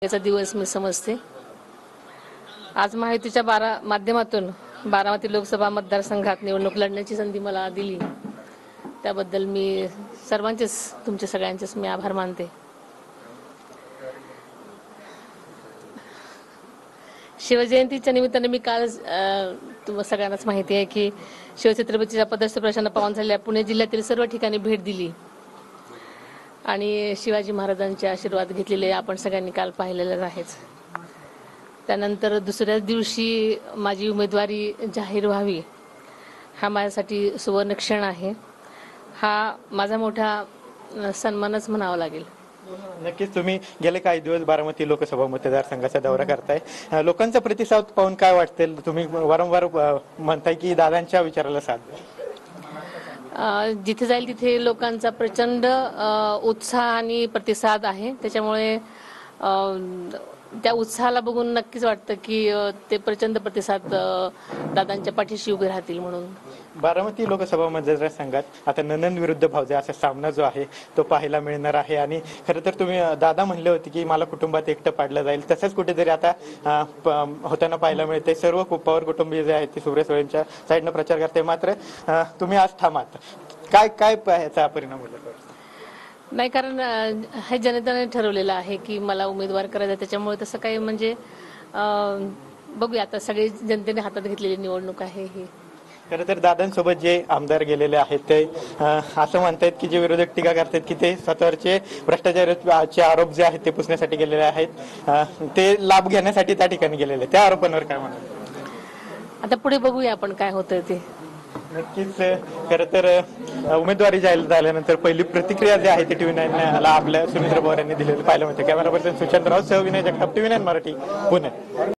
याचा दिवस मी समजते। आज माहितीच्या माध्यमातून बारामती लोकसभा मतदारसंघात निवडणूक लढण्याची संधी मला दिली, त्याबद्दल मी सर्वांचेच तुमचे सगळ्यांचेच मी आभार मानते। शिवजयंतीच्या निमित्ताने मी काल तुम्हाला सगळ्यांनाच माहिती आहे की शिवछत्रपतीच्या पदस्थ प्रशांत पावन झालेल्या पुणे जिल्ह्यातील सर्व ठिकाणी भेट दिली आणि शिवाजी महाराजांचे आशीर्वाद घेतलेले आपण सगळ्यांनी काल पाहिलेलेच आहेच। त्यानंतर दुसऱ्याच दिवशी माझी उमेदवारी जाहीर व्हावी हा माझ्यासाठी सुवर्ण क्षण आहे। हा माझा मोठा सन्मानच म्हणावा लागेल। नक्कीच तुम्ही गेले काही दिवस बारामती लोकसभा मतदारसंघाचा दौरा करताय, लोकांचा प्रतिसाद पाहून काय वाटते? तुम्ही वारंवार म्हणताय की दादांच्या विचाराला साथ द्या। जिथे जाईल तिथे लोकांचा प्रचंड उत्साह आणि प्रतिसाद आहे, त्याच्यामुळे त्या उत्साहाला बघून नक्कीच वाटतं की ते प्रचंड प्रतिसाद दादांच्या पाठीशी उभे राहतील म्हणून। बारामती लोकसभा मतदारसंघात आता ननंद विरुद्ध भावजे असा सामना जो आहे तो पाहायला मिळणार आहे आणि खरं तर तुम्ही दादा म्हणले होते की मला कुटुंबात एकटं पाडलं जाईल, तसंच कुठेतरी आता होताना पाहायला मिळते। सर्व पवार कुटुंबीय जे आहेत ते सुरेश सुळेंच्या साईडनं प्रचार करते, मात्र तुम्ही आज थांबात, काय काय याचा परिणाम होईल? नाही, कारण हे जनतेने ठरवलेलं आहे की मला उमेदवार करायचा, त्याच्यामुळे तसं काही म्हणजे बघूया, आता सगळी जनतेने हातात घेतलेली निवडणूक आहे ही। खरं तर दादांसोबत जे आमदार गेलेले आहेत ते असं म्हणतात की जे विरोधक टीका करतात की ते स्वतःचे भ्रष्टाचाराचे आरोप जे आहेत ते पुसण्यासाठी गेलेले आहेत, ते लाभ घेण्यासाठी त्या ठिकाणी गेलेले, त्या आरोपांवर काय म्हणाल? आता पुढे बघूया आपण काय होतंय ते। नक्कीच खरं तर उमेदवारी जाहीर झाल्यानंतर पहिली प्रतिक्रिया जी आहे ती TV9 ला आपल्या सुनील पवार यांनी दिलेली पाहायला मिळते। कॅमेरा पर्सन सुशांत राव सह विनय जगताप, TV9 मराठी, पुणे।